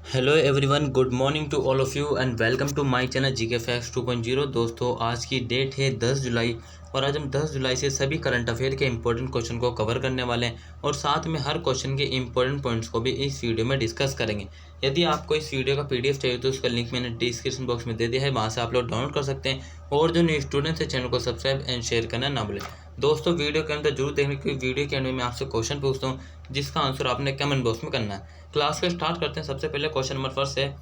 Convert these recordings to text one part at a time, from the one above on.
Hello everyone, good morning to all of you and welcome to my channel GK facts 2.0। दोस्तों, आज की date है 10 जुलाई और आज हम 10 जुलाई से सभी करंट अफेयर के इंपॉर्टेंट क्वेश्चन को कवर करने वाले हैं और साथ में हर क्वेश्चन के इंपॉर्टेंट पॉइंट्स को भी इस वीडियो में डिस्कस करेंगे। यदि आपको इस वीडियो का पीडीएफ चाहिए तो उसका लिंक मैंने डिस्क्रिप्शन बॉक्स में दे दिया है, वहाँ से आप लोग डाउनलोड कर सकते हैं। और जो न्यू स्टूडेंट्स है, चैनल को सब्सक्राइब एंड शेयर करना ना भूलें। दोस्तों, वीडियो के अंदर जरूर देखने, क्योंकि वीडियो के एंड में मैं आपसे क्वेश्चन पूछता हूँ जिसका आंसर आपने कमेंट बॉक्स में करना है। क्लास को स्टार्ट करते हैं। सबसे पहले क्वेश्चन नंबर फर्स्ट है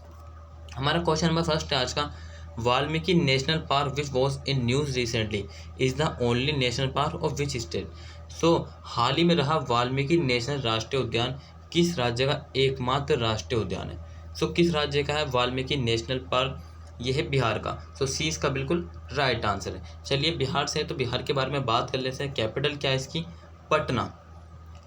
हमारा। क्वेश्चन नंबर फर्स्ट है आज का। Valmiki national park which was in news recently is the only national park of which state. So हाल ही में रहा वाल्मीकि नेशनल राष्ट्रीय उद्यान किस राज्य का एकमात्र राष्ट्रीय उद्यान है। सो किस राज्य का है वाल्मीकि नेशनल पार्क? यह है बिहार का। सो सी इसका बिल्कुल राइट आंसर है। चलिए, बिहार से है तो बिहार के बारे में बात कर लेते हैं। कैपिटल क्या है इसकी? पटना।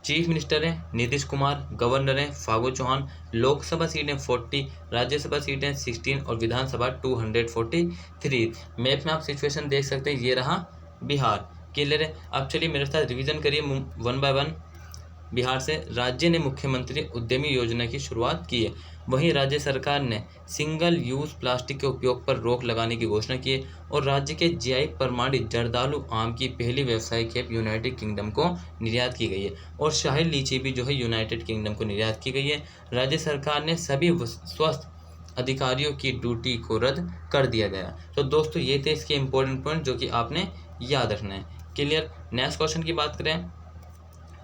चीफ मिनिस्टर हैं नीतीश कुमार, गवर्नर हैं फागू चौहान, लोकसभा सीटें 40, राज्यसभा सीटें 16 और विधानसभा 243। मैप में आप सिचुएशन देख सकते हैं, ये रहा बिहार। क्लियर है? अब चलिए मेरे साथ रिवीजन करिए वन बाय वन। बिहार से राज्य ने मुख्यमंत्री उद्यमी योजना की शुरुआत की है। वहीं राज्य सरकार ने सिंगल यूज प्लास्टिक के उपयोग पर रोक लगाने की घोषणा की है और राज्य के जीआई प्रमाणित जर्दालू आम की पहली व्यावसायिक खेप यूनाइटेड किंगडम को निर्यात की गई है और शाही लीची भी जो है यूनाइटेड किंगडम को निर्यात की गई है। राज्य सरकार ने सभी स्वस्थ अधिकारियों की ड्यूटी को रद्द कर दिया गया। तो दोस्तों, ये थे इसके इंपॉर्टेंट पॉइंट जो कि आपने याद रखना है। क्लियर? नेक्स्ट क्वेश्चन की बात करें।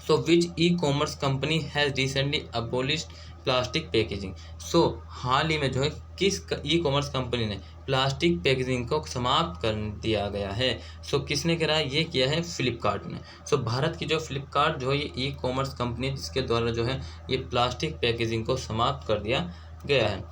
So which e commerce company has recently abolished plastic packaging. So हाल ही में जो है किस ई कॉमर्स कंपनी ने प्लास्टिक पैकेजिंग को समाप्त कर दिया गया है? सो किसने करा? ये किया है फ्लिपकार्ट ने। सो भारत की जो फ्लिपकार्ट जो है ये ई कॉमर्स कंपनी जिसके द्वारा जो है ये प्लास्टिक पैकेजिंग को समाप्त कर दिया गया है।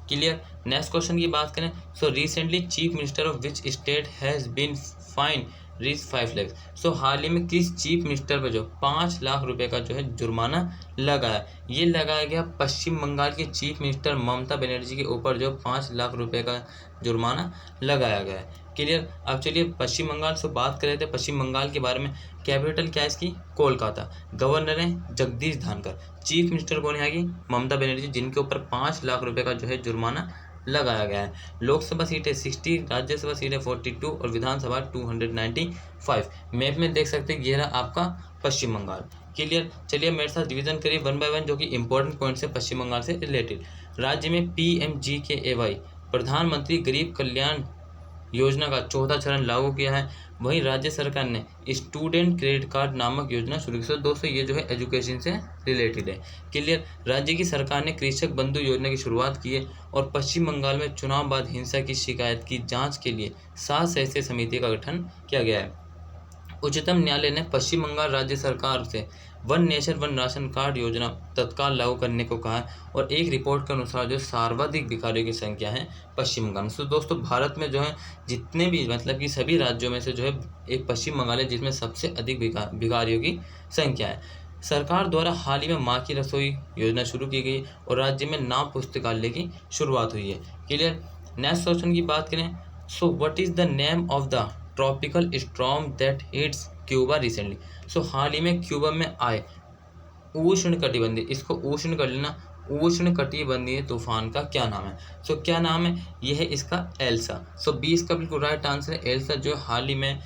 क्लियर? नेक्स्ट क्वेश्चन की बात करें। So recently chief minister of which state has been fine रीच 5 लाख। सो हाल ही में किस चीफ मिनिस्टर पर जो 5 लाख रुपए का जो है जुर्माना लगाया? ये लगाया गया पश्चिम बंगाल की चीफ मिनिस्टर ममता बनर्जी के ऊपर जो 5 लाख रुपए का जुर्माना लगाया गया है। क्लियर? अब चलिए पश्चिम बंगाल से बात कर रहे थे, पश्चिम बंगाल के बारे में। कैपिटल क्या है इसकी? कोलकाता। गवर्नर है जगदीश धनखड़। चीफ मिनिस्टर कौन है? ममता बनर्जी, जिनके ऊपर 5 लाख रुपए का जो है जुर्माना लगाया गया है। लोकसभा सीटें 60, राज्यसभा सीटें 42 और विधानसभा 295। मैप में देख सकते हैं ये रहा आपका पश्चिम बंगाल। क्लियर? चलिए मेरे साथ डिवीजन करिए वन बाय वन, जो कि इंपॉर्टेंट पॉइंट्स है पश्चिम बंगाल से रिलेटेड। राज्य में PMGKAY प्रधानमंत्री गरीब कल्याण योजना का चौथा चरण लागू किया है। वहीं राज्य सरकार ने स्टूडेंट क्रेडिट कार्ड नामक योजना शुरू की। दोस्तों, ये जो है एजुकेशन से रिलेटेड है। क्लियर? राज्य की सरकार ने कृषक बंधु योजना की शुरुआत की है और पश्चिम बंगाल में चुनाव बाद हिंसा की शिकायत की जांच के लिए 7 सदस्यीय समिति का गठन किया गया है। उच्चतम न्यायालय ने पश्चिम बंगाल राज्य सरकार से one nation one ration card योजना तत्काल लागू करने को कहा है और एक रिपोर्ट के अनुसार जो सर्वाधिक भिखारियों की संख्या है पश्चिम बंगाल में। तो दोस्तों, भारत में जो है जितने भी मतलब कि सभी राज्यों में से जो है एक पश्चिम बंगाल है जिसमें सबसे अधिक भिखारियों की संख्या है। सरकार द्वारा हाल ही में माँ की रसोई योजना शुरू की गई और राज्य में नाम पुस्तकालय की शुरुआत हुई है। क्लियर? नेक्स्ट क्वेश्चन की बात करें। So what is the name of the tropical storm that hits Cuba recently. So हाल ही में क्यूबा में आए उष्ण कटिबंधीय, इसको उष्ण कर लेना, उष्ण कटिबंधीय तूफान का क्या नाम है? सो क्या नाम है? यह है इसका एल्सा। सो 20 का बिल्कुल राइट आंसर है एल्सा, जो हाल ही में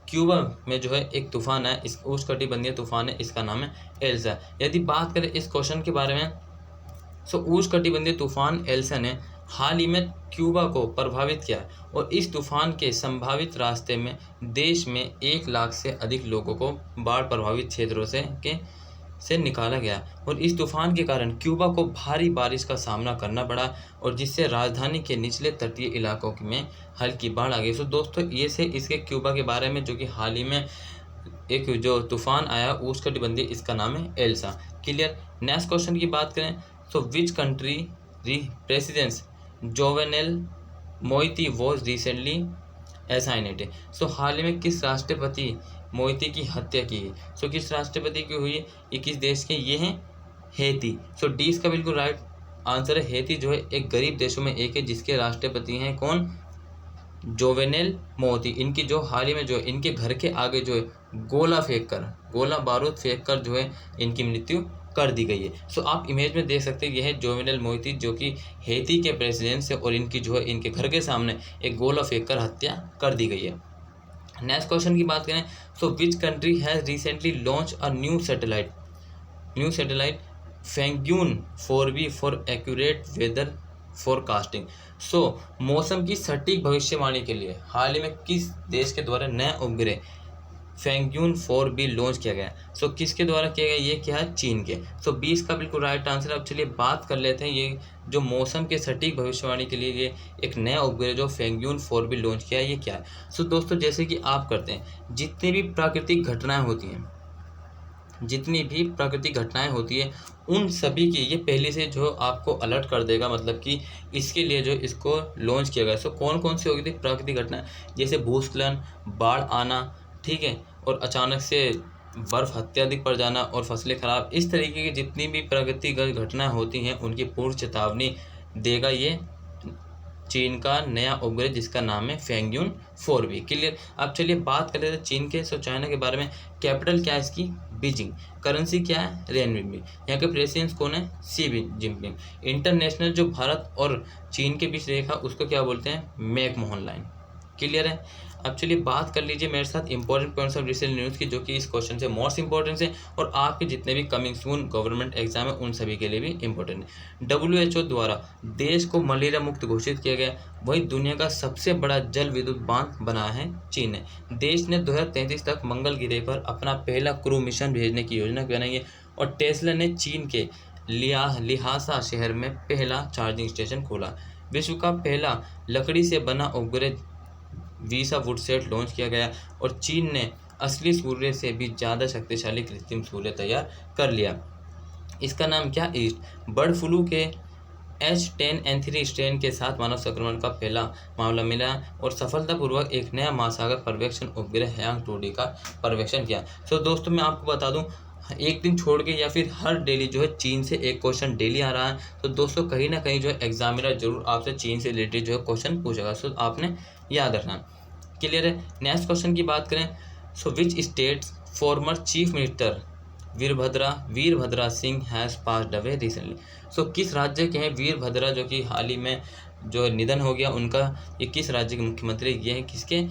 क्यूबा में जो है एक तूफान है, इस उष्णकटिबंधीय तूफान है, इसका नाम है एल्सा। यदि बात करें इस क्वेश्चन के बारे में, सो उष्णकटिबंधीय तूफान एल्सा ने हाल ही में क्यूबा को प्रभावित किया और इस तूफान के संभावित रास्ते में देश में 1 लाख से अधिक लोगों को बाढ़ प्रभावित क्षेत्रों से निकाला गया और इस तूफान के कारण क्यूबा को भारी बारिश का सामना करना पड़ा और जिससे राजधानी के निचले तटीय इलाकों में हल्की बाढ़ आ गई। सो दोस्तों, ये से इसके क्यूबा के बारे में, जो कि हाल ही में एक जो तूफान आया उष्णकटिबंधीय, इसका नाम है एल्सा। क्लियर? नेक्स्ट क्वेश्चन की बात करें। So which country president Jovenel Moise was recently assassinated. So हाल ही में किस राष्ट्रपति मोइती की हत्या की है? सो किस राष्ट्रपति की हुई है? ये किस देश के? ये हैं हेती। सो डी इसका बिल्कुल राइट आंसर है। हेती जो है एक गरीब देशों में एक है जिसके राष्ट्रपति हैं कौन? जोवेनेल मोइती। इनकी जो हाल ही में जो इनके घर के आगे जो है गोला बारूद फेंक कर जो है इनकी मृत्यु कर दी गई है। सो आप इमेज में देख सकते हैं यह है जोवेनल मोइती जो कि हैती के प्रेसिडेंट से, और इनकी जो है इनके घर के सामने एक गोला फेंक कर हत्या कर दी गई है। नेक्स्ट क्वेश्चन की बात करें, so which country has recently launch a new satellite Fengyun 4B for accurate weather forecasting. So मौसम की सटीक भविष्यवाणी के लिए हाल ही में किस देश के द्वारा नया उपग्रह फेंग्यून 4B लॉन्च किया गया? सो किसके द्वारा किया गया? ये क्या है? चीन के। सो 20 का बिल्कुल राइट आंसर। अब चलिए बात कर लेते हैं ये जो मौसम के सटीक भविष्यवाणी के लिए ये एक नया उपग्रह जो फेंग्यून 4B लॉन्च किया है, ये क्या है? सो दोस्तों, जैसे कि आप करते हैं, जितनी भी प्राकृतिक घटनाएं होती हैं उन सभी की ये पहले से जो आपको अलर्ट कर देगा, मतलब कि इसके लिए जो इसको लॉन्च किया गया। सो कौन कौन सी होगी थी प्राकृतिक घटनाएं? जैसे भूस्खलन, बाढ़ आना, ठीक है, और अचानक से बर्फ अत्यधिक पड़ जाना और फसलें खराब, इस तरीके की जितनी भी प्राकृतिक घटनाएं होती हैं उनकी पूर्व चेतावनी देगा ये चीन का नया उपग्रह जिसका नाम है फेंग्यून 4B। क्लियर। अब चलिए बात कर लेते हैं चीन के। सो चाइना के बारे में। कैपिटल क्या है इसकी? बीजिंग। करेंसी क्या है? रेनमिनबी। यहाँ के प्रेसिडेंट कौन है? Xi Jinping. इंटरनेशनल जो भारत और चीन के बीच रेखा उसको क्या बोलते हैं? McMahon line. क्लियर है। अब चलिए बात कर लीजिए मेरे साथ important points of recent news की, जो कि इस क्वेश्चन से मोस्ट इंपॉर्टेंट है और आपके जितने भी कमिंग सून गवर्नमेंट एग्जाम है उन सभी के लिए भी इंपॉर्टेंट है। WHO द्वारा देश को मलेरिया मुक्त घोषित किया गया। वही दुनिया का सबसे बड़ा जल विद्युत बांध बनाया है चीन ने। देश ने 2033 तक मंगल ग्रह पर अपना पहला क्रू मिशन भेजने की योजना बनाई है। और टेस्ला ने चीन के लिहासा शहर में पहला चार्जिंग स्टेशन खोला। विश्व का पहला लकड़ी से बना उपग्रह वीसा वुडसेट लॉन्च किया गया। और चीन ने असली सूर्य से भी ज़्यादा शक्तिशाली कृत्रिम सूर्य तैयार कर लिया। इसका नाम क्या? ईस्ट। बर्ड फ्लू के H10N3 स्ट्रेन के साथ मानव संक्रमण का पहला मामला मिला और सफलतापूर्वक एक नया महासागर पर्यवेक्षण उपग्रह हैंग 2D का पर्यवेक्षण किया। सो दोस्तों, मैं आपको बता दूं, एक दिन छोड़ के या फिर हर डेली जो है चीन से एक क्वेश्चन डेली आ रहा है। तो दोस्तों कहीं ना कहीं जो है एग्जामिनर जरूर आपसे चीन से रिलेटेड जो है क्वेश्चन पूछेगा। सो आपने याद रखना। क्लियर है। नेक्स्ट क्वेश्चन की बात करें, so which state's former chief minister Virbhadra Singh has passed away recently. So किस राज्य के हैं वीरभद्रा, जो कि हाल ही में जो निधन हो गया उनका? ये किस राज्य के मुख्यमंत्री? ये हैं किसके?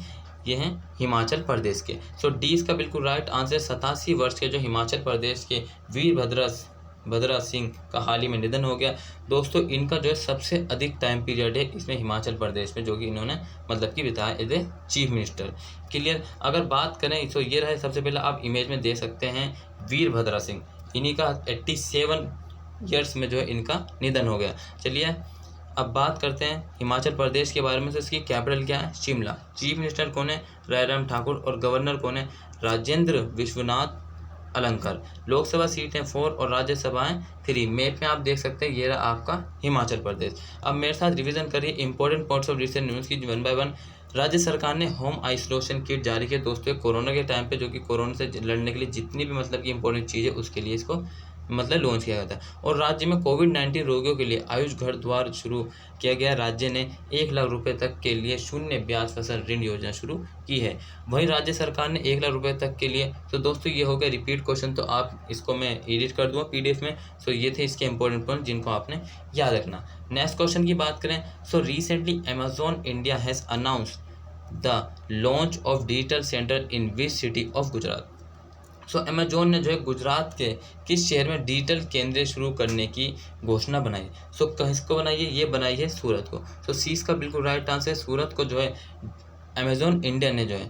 ये हैं हिमाचल प्रदेश के। सो डी इसका बिल्कुल राइट आंसर। 87 वर्ष के जो हिमाचल प्रदेश के वीरभद्रा सिंह का हाल ही में निधन हो गया। दोस्तों इनका जो है सबसे अधिक टाइम पीरियड है इसमें हिमाचल प्रदेश में, जो कि इन्होंने मतलब कि बिताया as a chief minister. Clear. अगर बात करें तो ये रहे, सबसे पहले आप इमेज में देख सकते हैं वीरभद्रा सिंह, इन्हीं का 87 ईयर्स में जो है इनका निधन हो गया। चलिए अब बात करते हैं हिमाचल प्रदेश के बारे में। तो इसकी कैपिटल क्या है? शिमला। चीफ मिनिस्टर कौन है? रायराम ठाकुर। और गवर्नर कौन है? राजेंद्र विश्वनाथ अलंकर। लोकसभा सीटें 4 और राज्यसभाएं 3। मैप में आप देख सकते हैं ये रहा आपका हिमाचल प्रदेश। अब मेरे साथ रिवीजन करिए important points of recent news की 1 बाय 1। राज्य सरकार ने होम आइसोलेशन किट जारी किया दोस्तों कोरोना के टाइम पे, जो कि कोरोना से लड़ने के लिए जितनी भी मतलब की इंपॉर्टेंट चीज़ है उसके लिए इसको मतलब लॉन्च किया गया था। और राज्य में कोविड-19 रोगियों के लिए आयुष घर द्वार शुरू किया गया। राज्य ने 1 लाख रुपए तक के लिए शून्य ब्याज फसल ऋण योजना शुरू की है। वहीं राज्य सरकार ने 1 लाख रुपए तक के लिए, तो दोस्तों ये हो गया रिपीट क्वेश्चन, तो आप इसको मैं एडिट कर दूंगा PDF में। सो ये थे इसके इंपॉर्टेंट पॉइंट जिनको आपने याद रखना। नेक्स्ट क्वेश्चन की बात करें, so recently Amazon India has announce the launch of digital centre in which city of Gujarat. So Amazon ने जो है गुजरात के किस शहर में डिजिटल केंद्र शुरू करने की घोषणा बनाई? सो किसको बनाई है? ये बनाई है सूरत को। सो सी इसका बिल्कुल राइट आंसर। सूरत को जो है अमेजोन इंडिया ने जो है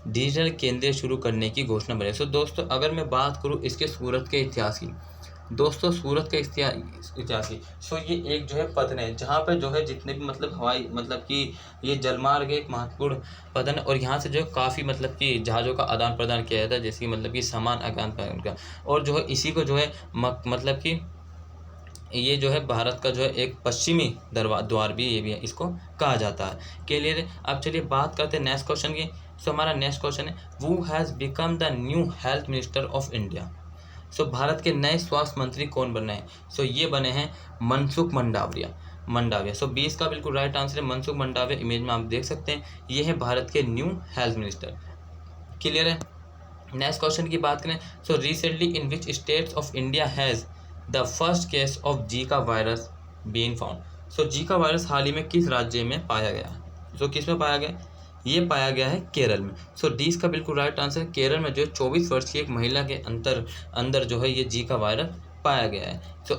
डिजिटल केंद्र शुरू करने की घोषणा बनाई। सो दोस्तों अगर मैं बात करूँ इसके सूरत के इतिहास की, दोस्तों सूरत का इतिहास की, सो ये एक जो है पतन है जहाँ पे जो है जितने भी मतलब हवाई मतलब कि ये जलमार्ग एक महत्वपूर्ण पतन है। और यहाँ से जो है काफ़ी मतलब कि जहाज़ों का आदान प्रदान किया जाता है, जैसे कि मतलब कि सामान आदान प्रदान का। और जो है इसी को जो है मतलब कि ये जो है भारत का जो है एक पश्चिमी द्वार भी ये भी है, इसको कहा जाता है। क्लियर। अब चलिए बात करते हैं नेक्स्ट क्वेश्चन की। सो हमारा नेक्स्ट क्वेश्चन है, who has become the new health minister of India. So भारत के नए स्वास्थ्य मंत्री कौन बने हैं? सो ये बने हैं मनसुख मंडाविया। सो 20 का बिल्कुल राइट आंसर है मनसुख मंडाविया। इमेज में आप देख सकते हैं ये है भारत के न्यू हेल्थ मिनिस्टर। क्लियर है। नेक्स्ट क्वेश्चन की बात करें, so recently in which states of India has the first case of Zika virus been found. So Zika virus हाल ही में किस राज्य में पाया गया है? सो किस में पाया गया? ये पाया गया है केरल में। सो डी इसका बिल्कुल राइट आंसर। केरल में जो 24 वर्ष की एक महिला के अंदर जो है ये जीका वायरस पाया गया है। सो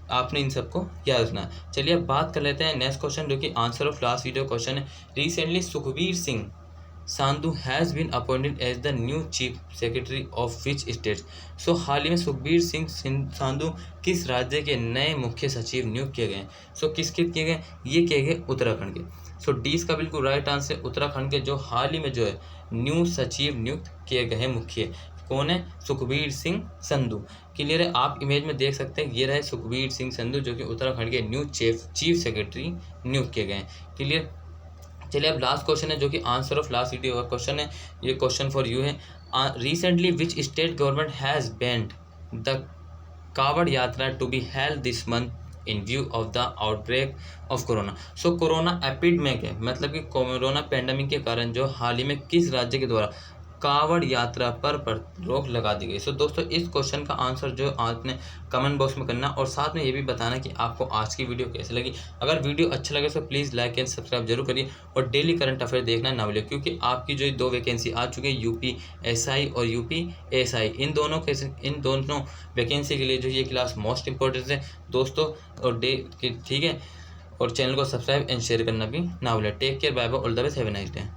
आपने इन सबको याद रखना है। चलिए अब बात कर लेते हैं नेक्स्ट क्वेश्चन, जो कि answer of last video question है। Recently Sukhbir Singh Sandhu has been appointed as the new chief secretary of which state. So हाल ही में सुखबीर सिंह सांधु किस राज्य के नए मुख्य सचिव नियुक्त किए गए हैं? सो किसके किए गए? ये किए गए उत्तराखंड के। सो डी इसका बिल्कुल राइट आंसर। उत्तराखंड के जो हाल ही में जो है न्यू सचिव नियुक्त किए गए हैं मुख्य, कौन है? सुखबीर सिंह संधू। क्लियर है? आप इमेज में देख सकते हैं, ये रहे सुखबीर सिंह संधू जो कि उत्तराखंड के न्यू चीफ सेक्रेटरी नियुक्त किए गए हैं। क्लियर? चलिए अब लास्ट क्वेश्चन है, जो कि आंसर ऑफ लास्ट वीडियो का क्वेश्चन है। ये क्वेश्चन फॉर यू है। Recently which state government has banned the कावड़ Yatra to be held this month in view of the outbreak of corona. So corona epidemic है, मतलब कि कोरोना पैंडेमिक के कारण जो हाल ही में किस राज्य के द्वारा कावड़ यात्रा पर रोक लगा दी गई। सो दोस्तों इस क्वेश्चन का आंसर जो आपने कमेंट बॉक्स में करना, और साथ में ये भी बताना कि आपको आज की वीडियो कैसी लगी। अगर वीडियो अच्छा लगे तो प्लीज़ लाइक एंड सब्सक्राइब जरूर करिए, और डेली करंट अफेयर देखना ना भूलिए, क्योंकि आपकी जो 2 वैकेंसी आ चुकी है UPSI और UPSI, इन दोनों वैकेंसी के लिए जो ये क्लास मोस्ट इंपॉर्टेंट है दोस्तों। और ठीक है, और चैनल को सब्सक्राइब एंड शेयर करना भी ना भूलिए। Take care, bye bye, all the best, have a nice day.